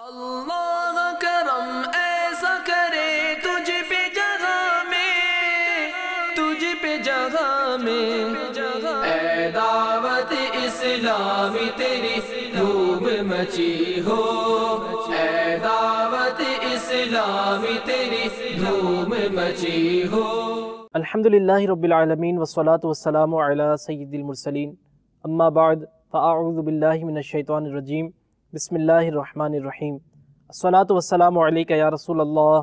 اللہ کرم ایسا کرے تجھ پہ جگہ میں اے دعوت اسلامی تیری دھوم مچی ہو، اے دعوت اسلامی تیری دھوم مچی ہو۔ الحمدللہ رب العالمین والصلاة والسلام علی سید المرسلین، اما بعد فاعوذ باللہ من الشیطان الرجیم، بسم اللہ الرحمن الرحیم۔ الصلاة والسلام علیکہ یا رسول اللہ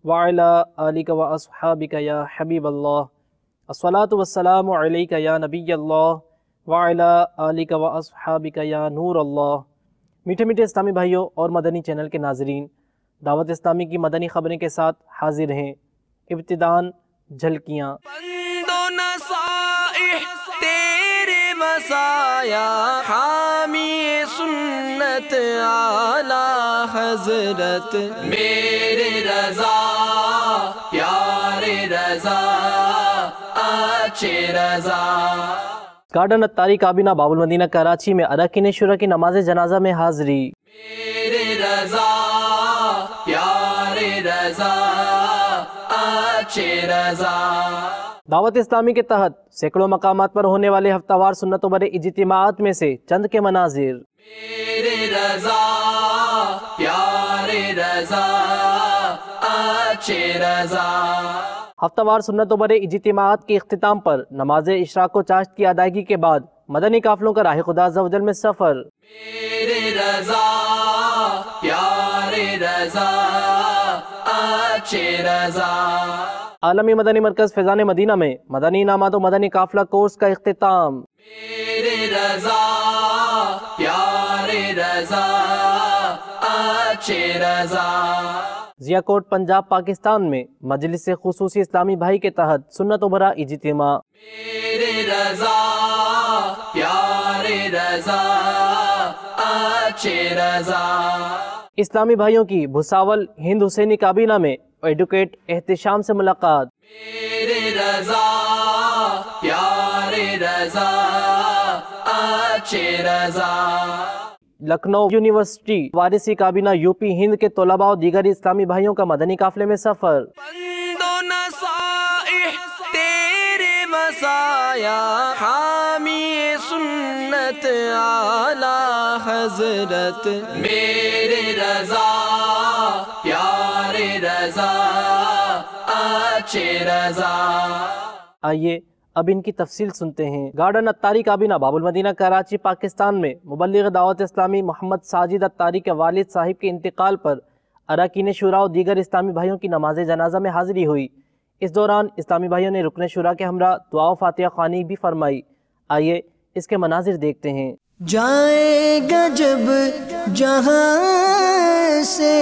وعلی آلک و اصحابک یا حبیب اللہ، الصلاة والسلام علیکہ یا نبی اللہ وعلی آلک و اصحابک یا نور اللہ۔ میٹھے میٹھے اسلامی بھائیوں اور مدنی چینل کے ناظرین، دعوت اسلامی کی مدنی خبریں کے ساتھ حاضر ہیں۔ ابتداً جھلکیاں۔ پند و نصائح تیرے وصایا، حامی سنت اعلی حضرت، میرے رضا پیارے رضا اچھے رضا۔ گارڈن اتاری کابینہ باب المدینہ کراچی میں اراکین شورا کی نماز جنازہ میں حاضری۔ میرے رضا پیارے رضا اچھے رضا۔ دعوت اسلامی کے تحت سینکڑوں مقامات پر ہونے والے ہفتہ وار سنت و برے اجتماعات میں سے چند کے مناظر۔ میرے رضا پیارے رضا اچھے رضا۔ ہفتہ وار سنت و برے اجتماعات کے اختتام پر نماز اشراق و چاشت کی ادائیگی کے بعد مدنی قافلوں کا راہ خدا عز و جل میں سفر۔ میرے رضا پیارے رضا اچھے رضا۔ عالمی مدنی مرکز فیضان مدینہ میں مدنی انعامات و مدنی قافلہ کورس کا اختتام۔ میرے رضا پیارے رضا اچھے رضا۔ ضیاء کوٹ پنجاب پاکستان میں مجلس خصوصی اسلامی بھائی کے تحت سنت و برا اجتماع۔ میرے رضا پیارے رضا اچھے رضا۔ اسلامی بھائیوں کی بھساول ہند حسینی کابینہ میں ایڈوکیٹ احتشام سے ملاقات۔ میرے رضا پیارے رضا اچھے رضا۔ لکھنؤ یونیورسٹی وارثی کابینہ یو پی ہند کے طلباء و دیگر اسلامی بھائیوں کا مدنی قافلے میں سفر۔ پند و نصائح تیرے وصایا، حامی سنت اعلی حضرت، میرے رضا پیارے رضا اچھے رضا۔ آئیے اب ان کی تفصیل سنتے ہیں۔ گارڈن اتاری کابینہ باب المدینہ کراچی پاکستان میں مبلغ دعوت اسلامی محمد ساجد اتاری کے والد صاحب کے انتقال پر اراکین شورا و دیگر اسلامی بھائیوں کی نماز جنازہ میں حاضری ہوئی۔ اس دوران اسلامی بھائیوں نے رکن شورا کے ہمراہ دعا و فاتحہ خوانی بھی فرمائی۔ آئیے اس کے مناظر دیکھتے ہیں۔ جائے گا جب جہاں سے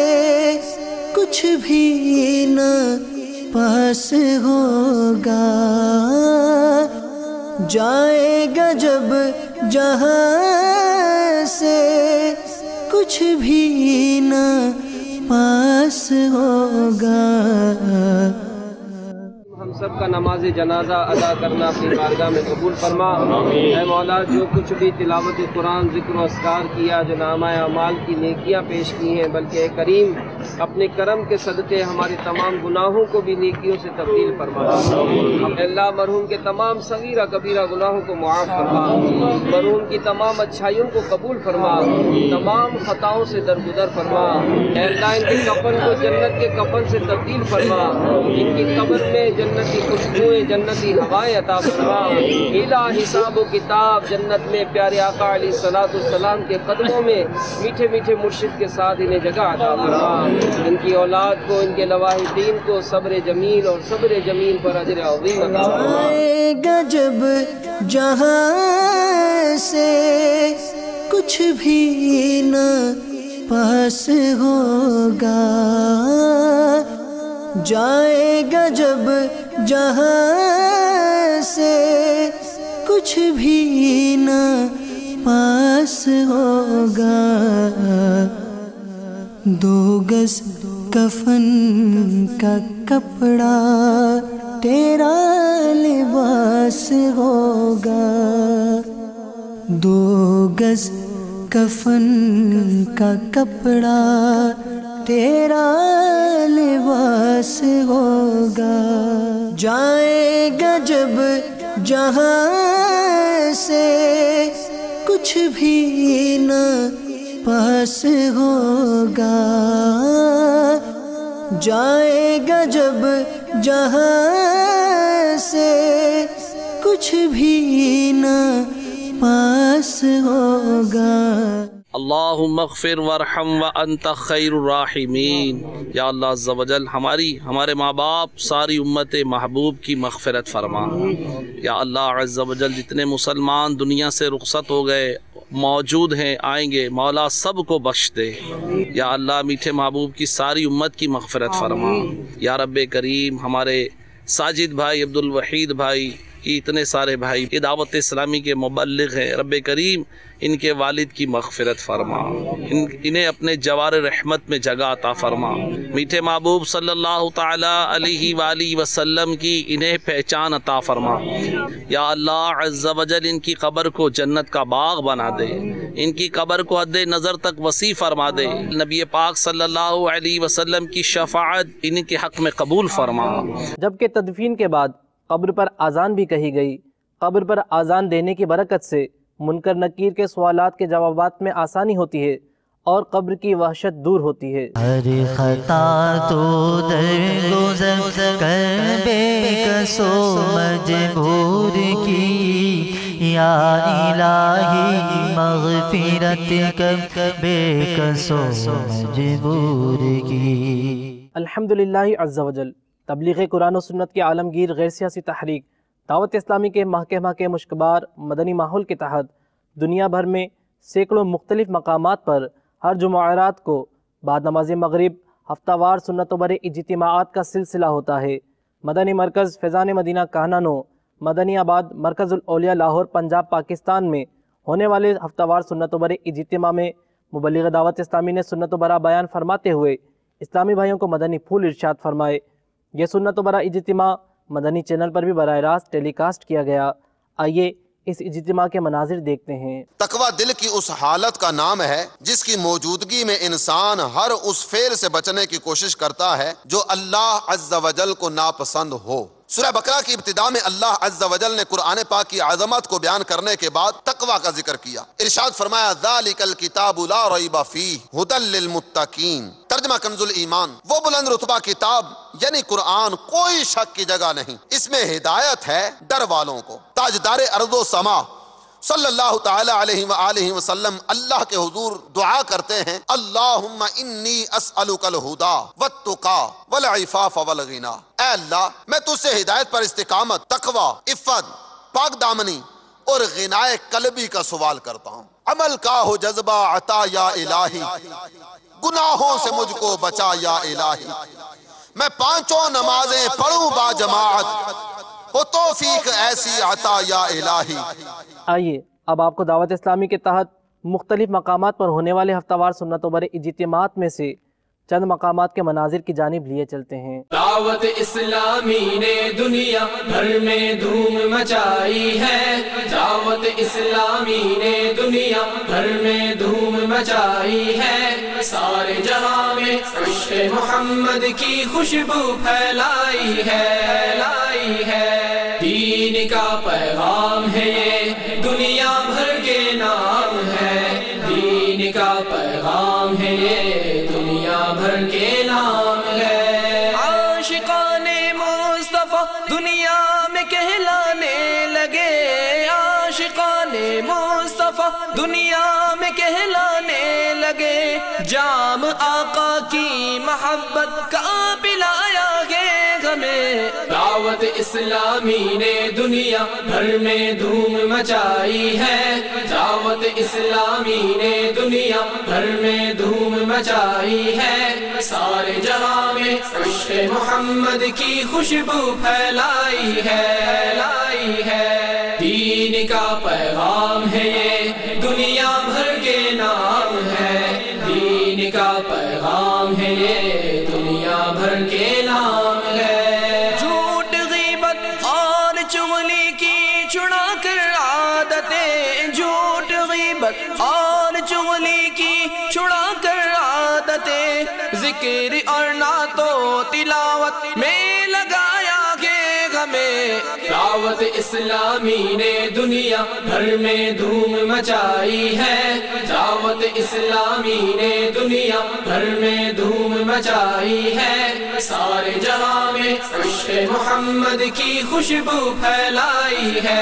کچھ بھی نہ پاس ہوگا، جائے گا جب جہاں سے کچھ بھی نہ پاس ہوگا۔ ہم سب کا نماز جنازہ ادا کرنا اپنی بارگاہ میں قبول فرما۔ اے مولا، جو کچھ بھی تلاوت قرآن، ذکر و اذکار کیا، جو نامہ اعمال کی نیکیاں پیش کی ہیں، بلکہ اے کریم اپنے کرم کے صدقے ہمارے تمام گناہوں کو بھی نیکیوں سے تبدیل فرما۔ اے اللہ، مرحوم کے تمام صغیرہ کبیرہ گناہوں کو معاف فرما، مرحوم کی تمام اچھائیوں کو قبول فرما، تمام خطاؤں سے درگزر فرما۔ اے اللہ، ان کے کفن کو جنت کے کفن سے تبدیل فرما، ان کی قبر میں جنتی خوشبوئیں، جنتی ہوائیں عطا فرما۔ بلا حساب و کتاب جنت میں پیارے آقا علیہ السلام کے قدموں میں میٹھے میٹھے مرشد کے ساتھ انہیں جگہ عطا فرما۔ ان کی اولاد کو، ان کے لواحقین کو صبر جمیل اور صبر جمیل پر اجر عظیم عطا فرما۔ جائے گا جب جہاں سے کچھ بھی نہ پاس ہوگا، جائے گا جب جہاں سے کچھ بھی نہ پاس ہوگا، دو گز کفن کا کپڑا تیرا لباس ہوگا، دو گز کفن کا کپڑا تیرا لباس ہوگا، جائے گا جب جہاں سے کچھ بھی نہ پاس ہوگا، جائے گا جب جہاں سے کچھ بھی نہ پاس ہوگا۔ اللہم اغفر ورحم وانت خیر الراحمین۔ یا اللہ عز و جل ہمارے ماں باپ ساری امت محبوب کی مغفرت فرما۔ یا اللہ عز و جل جتنے مسلمان دنیا سے رخصت ہو گئے، موجود ہیں، آئیں گے، مولا سب کو بخش دے۔ یا اللہ میٹھے محبوب کی ساری امت کی مغفرت فرما۔ یا رب کریم ہمارے ساجد بھائی، عبد الوحید بھائی، یہ اتنے سارے بھائی یہ دعوت اسلامی کے مبلغ ہیں، رب کریم ان کے والد کی مغفرت فرما، انہیں اپنے جوار رحمت میں جگہ عطا فرما۔ میٹھے محبوب صلی اللہ تعالی علیہ وآلہ وسلم کی انہیں پہچان عطا فرما۔ یا اللہ عز و جل ان کی قبر کو جنت کا باغ بنا دے، ان کی قبر کو حد نظر تک وسیع فرما دے۔ نبی پاک صلی اللہ علیہ وسلم کی شفاعت ان کے حق میں قبول فرما۔ جبکہ تدفین کے بعد قبر پر اذان بھی کہی گئی۔ قبر پر اذان دینے کی برکت سے منکر نکیر کے سوالات کے جوابات میں آسانی ہوتی ہے اور قبر کی وحشت دور ہوتی ہے۔ ہر خطا تو درگزر کر بے کسو مجبور کی، یا الہی مغفرت کر بے کسو مجبور کی۔ الحمدللہ عز و جل تبلیغ قرآن و سنت کے عالمگیر غیر سیاسی تحریک دعوت اسلامی کے محکمہ کے مشکبار مدنی ماحول کے تحت دنیا بھر میں سینکڑوں مختلف مقامات پر ہر جمعرات کو بعد نماز مغرب ہفتہ وار سنت و بر اجتماعات کا سلسلہ ہوتا ہے۔ مدنی مرکز فیضان مدینہ کہنانو، مدنی آباد، مرکز الاولیاء لاہور، پنجاب، پاکستان میں ہونے والے ہفتہ وار سنت و بر اجتماع میں مبلغ دعوت اسلامی نے سنت و برا بیان فرماتے ہوئے اسلامی بھائیوں کو مدنی پھول ارشاد فرمائے۔ یہ سنت و برا اجتماع مدنی چینل پر بھی براہ راست ٹیلی کاسٹ کیا گیا۔ آئیے اس اجتماع کے مناظر دیکھتے ہیں۔ تقوی دل کی اس حالت کا نام ہے جس کی موجودگی میں انسان ہر اس فعل سے بچنے کی کوشش کرتا ہے جو اللہ عز و جل کو ناپسند ہو۔ سورہ بقرہ کی ابتدا میں اللہ عز و جل نے قرآن پاک کی عظمت کو بیان کرنے کے بعد تقوی کا ذکر کیا۔ ارشاد فرمایا ذالک الکتاب لا ریب فیہ ھدی للمتقین۔ ترجمہ کنز الایمان، وہ بلند رتبہ کتاب یعنی قرآن کوئی شک کی جگہ نہیں، اس میں ہدایت ہے ڈر والوں کو۔ تاجدار ارض و سما صلی اللہ تعالی علیہ وآلہ وسلم اللہ کے حضور دعا کرتے ہیں، اللہم انی اسألک الہدا والتقا والعفاف والغنا۔ اے اللہ میں تجھ سے ہدایت پر استقامت، تقوی، عفت، پاک دامنی اور غنائے قلبی کا سوال کرتا ہوں۔ عمل کا ہو جذبہ عطا یا الہی، گناہوں سے مجھ کو بچا یا الہی، میں پانچوں نمازیں پڑھوں با جماعت، ہو توفیق ایسی عطا یا الہی۔ آئیے اب آپ کو دعوت اسلامی کے تحت مختلف مقامات پر ہونے والے ہفتہ وار سنت و بر اجتماعات میں سے چند مقامات کے مناظر کی جانب لیے چلتے ہیں۔ دعوت اسلامی نے دنیا بھر میں دھوم مچائی ہے، دعوت اسلامی نے دنیا بھر میں دھوم مچائی ہے، سارے جہاں میں عشق محمد کی خوشبو پھیلائی ہے، دین کا پیغام ہے یہ دنیا بھر کے نام ہے، دین کا پیغام ہے یہ دنیا بھر کے نام ہے۔ عاشقان مصطفیٰ دنیا میں کہلانے لگے، عاشقان مصطفیٰ دنیا میں کہلانے لگے، جام آقا کی محبت کا پلایا گے ہمیں۔ دعوت اسلامی نے دنیا بھر میں دھوم مچائی ہے، دعوت اسلامی نے دنیا بھر میں دھوم مچائی ہے، سارے جہاں میں عشق محمد کی خوشبو پھیلائی ہے، دین کا پیغام ہے یہ دنیا بھر کے نام ہے، دین کا پیغام ہے یہ دنیا بھر کے نام ہے۔ جھوٹ غیبت اور چغلی کی چھڑا کر عادتیں، جھوٹ غیبت اور چغلی رسولی کی چھڑا کر عادتیں ذکر اور نعت و تلاوت میں لگایا کہ ہمیں دعوت اسلامی نے دنیا بھر میں دھوم مچائی ہے دعوت اسلامی نے دنیا بھر میں دھوم مچائی ہے سارے جہاں میں عشق محمد کی خوشبو پھیلائی ہے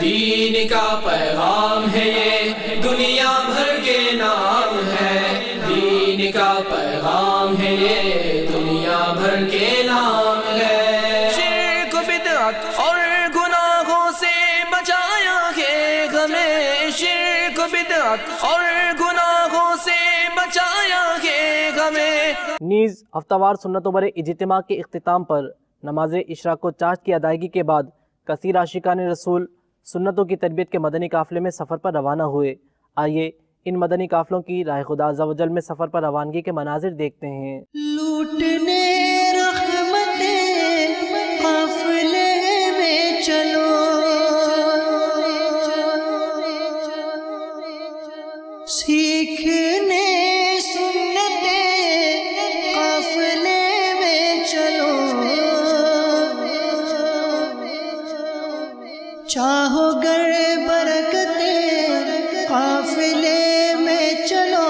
دین کا پیغام ہے یہ دنیا بھر کے نام ہے دین کا پیغام ہے یہ دنیا بھر کے نام ہے شرک بدعت اور گناہوں سے بچایا ہے ہمیں شرک بدعت اور گناہوں سے بچایا ہے ہمیں نیز ہفتہ وار سنتوں بھرے اجتماع کے اختتام پر نماز اشراق و چاشت کی ادائیگی کے بعد کثیر عاشقان رسول سنتوں کی تربیت کے مدنی قافلے میں سفر پر روانہ ہوئے۔ آئیے ان مدنی قافلوں کی راہ خدا عز و جل میں سفر پر روانگی کے مناظر دیکھتے ہیں۔ لوٹنے رحمتیں قافلے میں چلو سیکھنے سنتیں قافلے میں چلو چاہو گر برکتیں قافلے میں چلو۔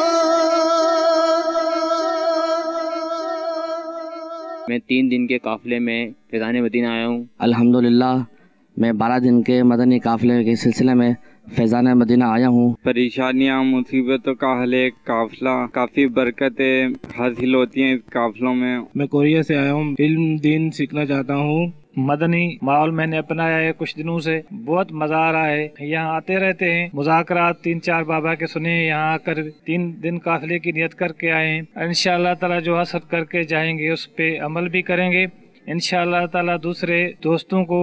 میں 3 دن کے قافلے میں فیضان مدینہ آیا ہوں۔ الحمدللہ میں 12 دن کے مدنی قافلے کے سلسلے میں فیضان مدینہ آیا ہوں۔ پریشانیاں مصیبتوں کا حل ایک قافلہ، کافی برکتیں حاصل ہوتی ہیں اس قافلوں میں۔ میں کوریا سے آیا ہوں، علم دین سیکھنا چاہتا ہوں۔ مدنی ماحول میں نے اپنایا ہے کچھ دنوں سے، بہت مزہ آ رہا ہے۔ یہاں آتے رہتے ہیں، مذاکرات 3-4 بابا کے سنے ہیں، یہاں آ کر 3 دن قافلے کی نیت کر کے آئے ہیں۔ انشاءاللہ تعالی جو حسد کر کے جائیں گے اس پہ عمل بھی کریں گے انشاءاللہ تعالی۔ دوسرے دوستوں کو،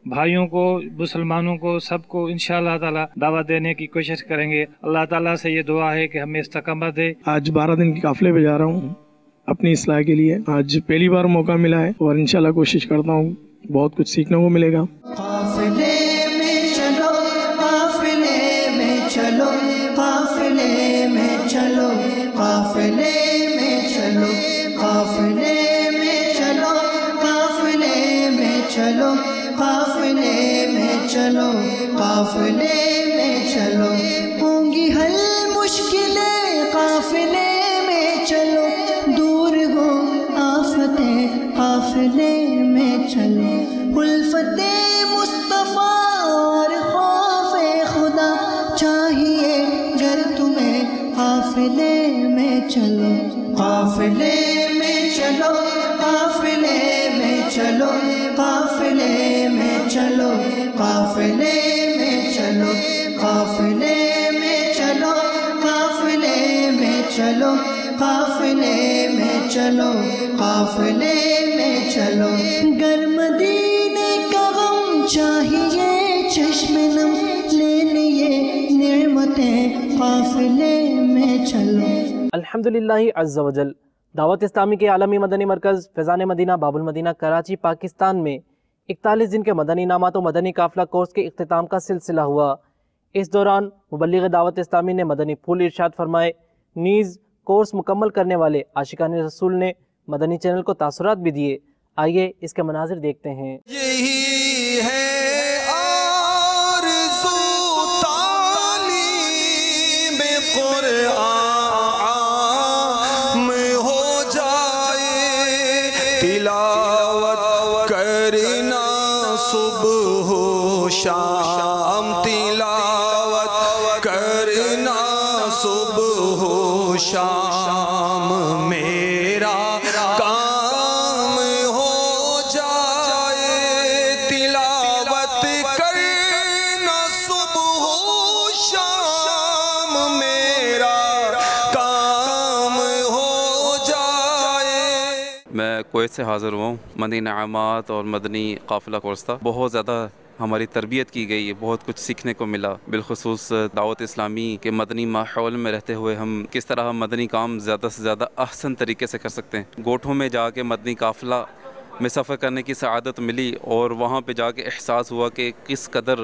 بھائیوں کو، مسلمانوں کو، سب کو انشاءاللہ تعالی دعوت دینے کی کوشش کریں گے۔ اللہ تعالیٰ سے یہ دعا ہے کہ ہمیں استقامت دے۔ آج 12 دن کے قافلے پہ جا رہا ہوں اپنی اصلاح کے لیے۔ آج پہلی بار موقع ملا ہے اور انشاءاللہ کوشش کرتا ہوں بہت کچھ سیکھنے کو ملے گا۔ قافلے میں چلو، قافلے میں چلو، قافلے میں چلو، قافلے میں چلو، قافلے میں چلو، قافلے میں چلو، قافلے میں چلو، قافلے میں چلو، ہوں گی حل مشکلیں قافلے میں چلو، دور ہو آفتیں قافلے میں چلو، الفت مصطفیٰ اور خوف خدا چاہیے گر تمہیں قافلے میں چلو، قافلے میں چلو، قافلے میں چلو، قافلے میں چلو، قافلے میں چلو، قافلے میں چلو، قافلے میں چلو، قافلے میں چلو، قافلے میں چلو، گر مدینے کا غم چاہیے چشم نم لے لیے نعمتیں قافلے میں چلو۔ الحمدللہ عز و جل دعوت اسلامی کے عالمی مدنی مرکز فیضان مدینہ باب المدینہ کراچی پاکستان میں 41 دن کے مدنی انعامات و مدنی قافلہ کورس کے اختتام کا سلسلہ ہوا۔ اس دوران مبلغ دعوت اسلامی نے مدنی پھول ارشاد فرمائے، نیز کورس مکمل کرنے والے عاشقان رسول نے مدنی چینل کو تاثرات بھی دیے۔ آئیے اس کے مناظر دیکھتے ہیں۔ یہی ہے آرزو تعلیم قرآن میں ہو جائے تلاوت کرنا صبح و شام، تلاوت کرنا صبح و شام، میرا کام ہو جائے تلاوت کرنا صبح و شام، میرا کام ہو جائے۔ میں کویت سے حاضر ہوا ہوں۔ مدنی انعامات اور مدنی قافلہ کورس تھا، بہت زیادہ ہماری تربیت کی گئی، بہت کچھ سیکھنے کو ملا، بالخصوص دعوت اسلامی کے مدنی ماحول میں رہتے ہوئے ہم کس طرح مدنی کام زیادہ سے زیادہ احسن طریقے سے کر سکتے ہیں۔ گوٹھوں میں جا کے مدنی قافلہ میں سفر کرنے کی سعادت ملی اور وہاں پہ جا کے احساس ہوا کہ کس قدر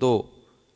2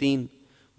3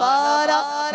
12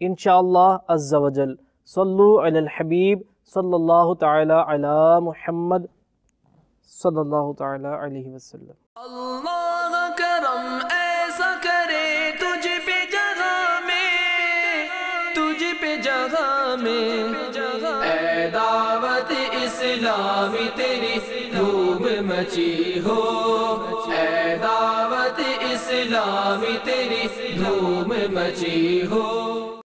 انشاءاللہ عز و جل۔ صلو علی الحبیب صلی اللہ تعالی علی محمد صلی اللہ تعالی علیہ وسلم۔ اللہ کرم ایسا کرے تجھ پہ جگہ میں، تجھ پہ جگہ میں، اے دعوت اسلامی تیری دھوم مچی ہو، اے دعوت اسلامی تیری دھوم مچی ہو۔